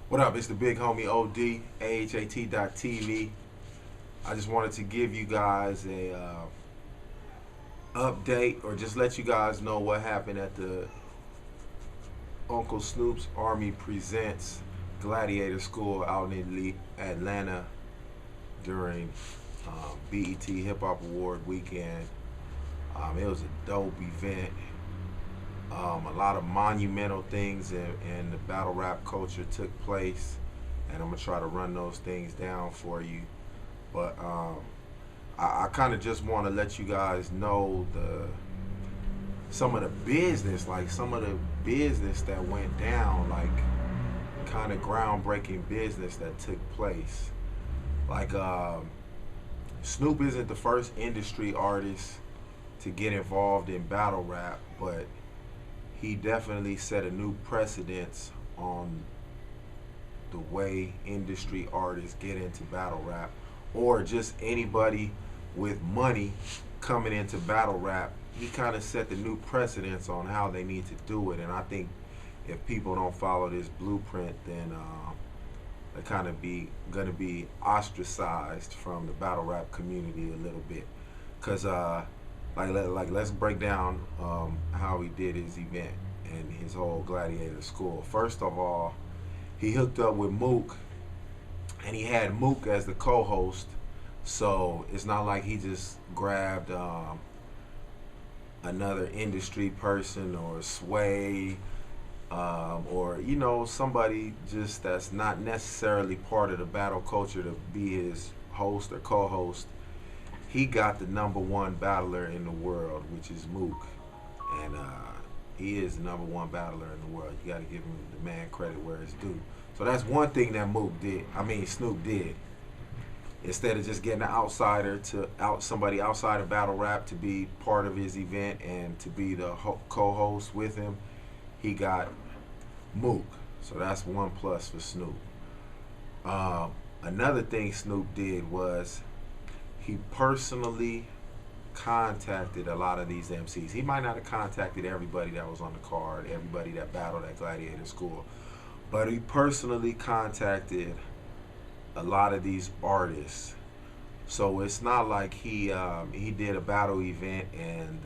What up? It's the big homie OD, AHAT.TV. I just wanted to give you guys a update, or just let you guys know what happened at the Uncle Snoops Army Presents Gladiator School out in Atlanta during BET Hip Hop Award weekend. It was a dope event. A lot of monumental things in the battle rap culture took place, and I'm gonna try to run those things down for you. But I kind of just want to let you guys know some of the business, that went down, like kind of groundbreaking business that took place. Like Snoop isn't the first industry artist to get involved in battle rap, but he definitely set a new precedence on the way industry artists get into battle rap, or just anybody with money coming into battle rap. He kind of set the new precedence on how they need to do it, and I think if people don't follow this blueprint, then they're kind of gonna be ostracized from the battle rap community a little bit, cause let's break down how he did his event and his whole Gladiator School. First of all, he hooked up with Mook, and he had Mook as the co-host. So it's not like he just grabbed another industry person or Sway, or somebody just that's not necessarily part of the battle culture to be his host or co-host. He got the #1 battler in the world, which is Mook, and he is the #1 battler in the world. You got to give him the man credit where it's due. So that's one thing that Snoop did. Instead of just getting an outsider somebody outside of battle rap to be part of his event and to be the co-host with him, he got Mook. So that's one plus for Snoop. Another thing Snoop did was he personally contacted a lot of these MCs. He might not have contacted everybody that was on the card, everybody that battled at Gladiator School, but he personally contacted a lot of these artists. So it's not like he did a battle event and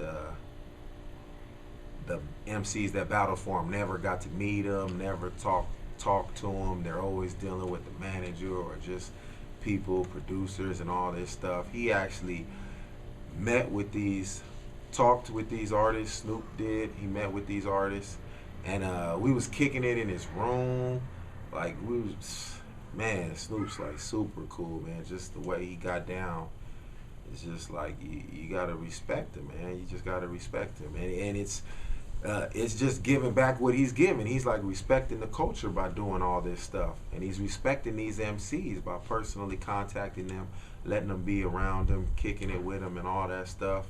the MCs that battled for him never got to meet him, never talk to him. They're always dealing with the manager or just people, producers, and all this stuff. He actually talked with these artists. Snoop did. He met with these artists, and we was kicking it in his room. Like Snoop's like super cool, man. Just the way he got down, it's just like you gotta respect him, man. You just gotta respect him, and it's just giving back what he's giving. He's like respecting the culture by doing all this stuff, and he's respecting these MCs by personally contacting them, letting them be around him, kicking it with him, and all that stuff.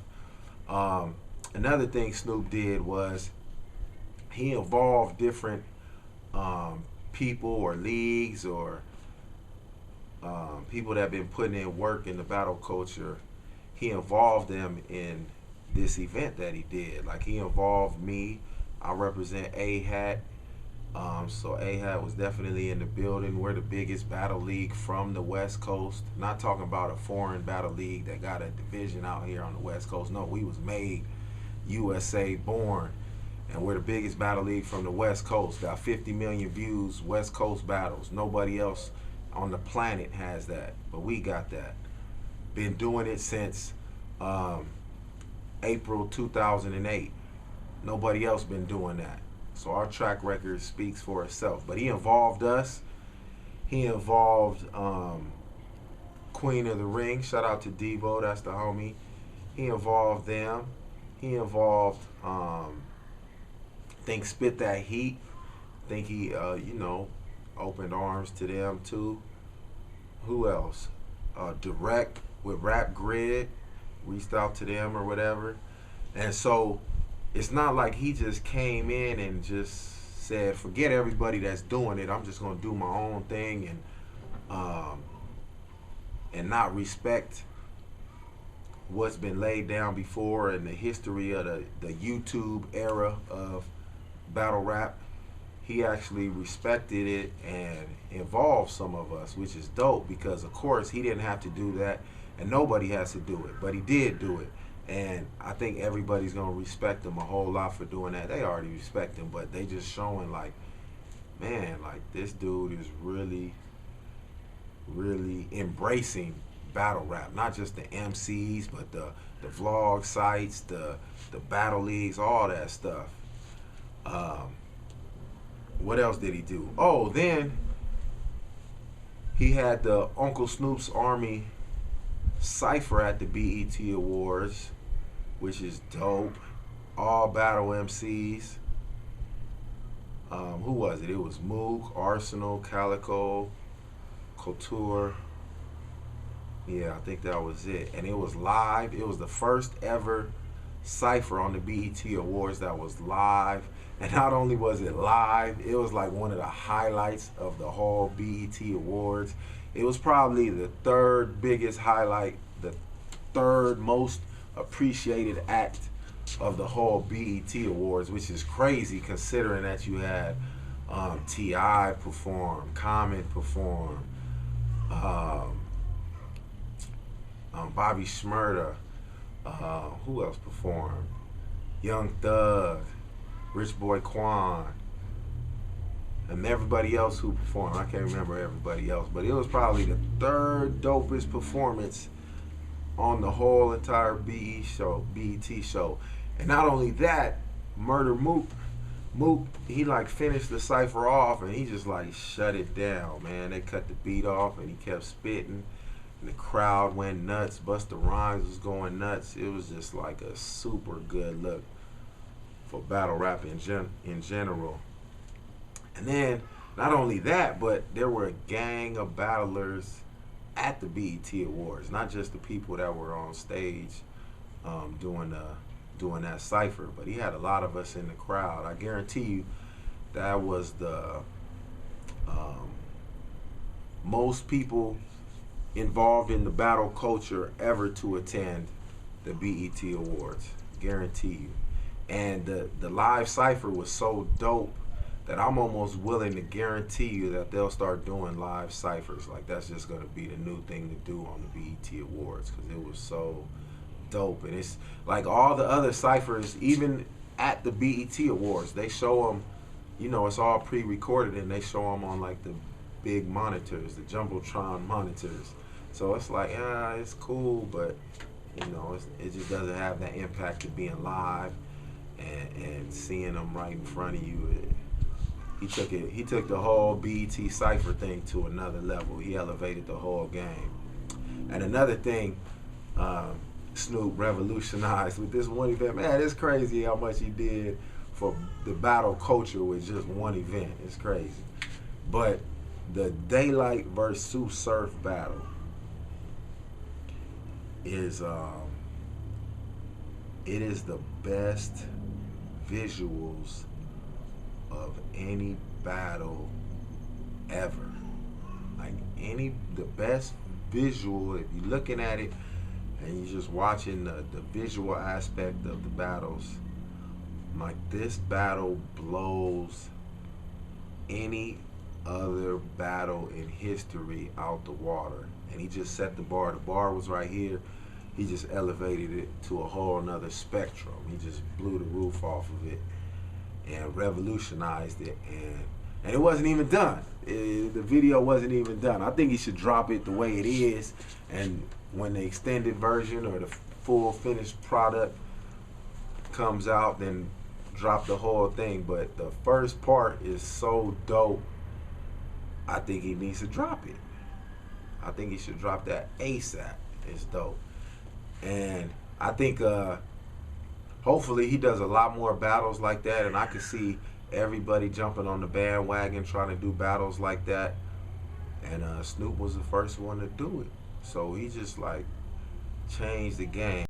Another thing Snoop did was he involved different people or leagues or people that have been putting in work in the battle culture. He involved them in this event that he did. Like, he involved me. I represent AHAT. So AHAT was definitely in the building. We're the biggest battle league from the West Coast. Not talking about a foreign battle league that got a division out here on the West Coast. No, we was made USA born. And we're the biggest battle league from the West Coast. Got 50 million views, West Coast battles. Nobody else on the planet has that, but we got that. Been doing it since April 2008. Nobody else been doing that. So our track record speaks for itself. But he involved us. He involved Queen of the Ring. Shout out to Devo, that's the homie. He involved them. He involved think Spit That Heat. Think he opened arms to them too. Who else? Direct with Rap Grid reached out to them or whatever. And so it's not like he just came in and just said, forget everybody that's doing it, I'm just gonna do my own thing and not respect what's been laid down before in the history of the YouTube era of battle rap. he actually respected it and involved some of us, which is dope because, of course, he didn't have to do that and nobody has to do it, but he did do it. And I think everybody's going to respect him a whole lot for doing that. They already respect him, but they just showing like, man, like this dude is really, really embracing battle rap. Not just the MCs, but the vlog sites, the battle leagues, all that stuff. What else did he do? Oh, then he had the Uncle Snoops Army Cipher at the BET Awards, which is dope. All battle MCs. Who was it? It was Mook, Arsenal, Calico, Couture. Yeah, I think that was it. And it was live. It was the first ever Cipher on the BET Awards that was live. And not only was it live, it was like one of the highlights of the whole BET Awards. It was probably the third biggest highlight, the third most appreciated act of the whole BET Awards, which is crazy considering that you had T.I. perform, Common perform, Bobby Shmurda, who else performed? Young Thug, Rich Boy Quan, and everybody else who performed. I can't remember everybody else, but it was probably the third dopest performance on the whole entire BET show. And not only that, Murder Mook, he like finished the cipher off and he just like shut it down, man. They cut the beat off and he kept spitting. And the crowd went nuts. Busta Rhymes was going nuts. It was just like a super good look for battle rap in general. And then, not only that, but there were a gang of battlers at the BET Awards. Not just the people that were on stage doing that cipher, but he had a lot of us in the crowd. I guarantee you that was the most people involved in the battle culture ever to attend the BET Awards. Guarantee you. And the live cipher was so dope that I'm almost willing to guarantee you that they'll start doing live ciphers. Like that's just going to be the new thing to do on the BET Awards because it was so dope. And it's like all the other ciphers, even at the BET Awards, they show them, you know, it's all pre-recorded and they show them on like the big monitors, the Jumbotron monitors. So it's like, it's cool, but you know, it just doesn't have that impact of being live and seeing them right in front of you. He took the whole BET cipher thing to another level. He elevated the whole game. And another thing, Snoop revolutionized with this one event. Man, it's crazy how much he did for the battle culture with just one event. It's crazy. But the Daylyt versus Tsu Surf battle is it is the best visuals of any battle ever. Like the best visual, if you're looking at it and you're just watching the visual aspect of the battles, like this battle blows any other battle in history out the water. And he just set the bar. The bar was right here. He just elevated it to a whole nother spectrum. He just blew the roof off of it and revolutionized it. And it wasn't even done. The video wasn't even done. I think he should drop it the way it is. And when the extended version or the full finished product comes out, then drop the whole thing. But the first part is so dope. I think he needs to drop it. I think he should drop that ASAP. It's dope. And I think hopefully he does a lot more battles like that, and I can see everybody jumping on the bandwagon trying to do battles like that. And Snoop was the first one to do it. So he just like changed the game.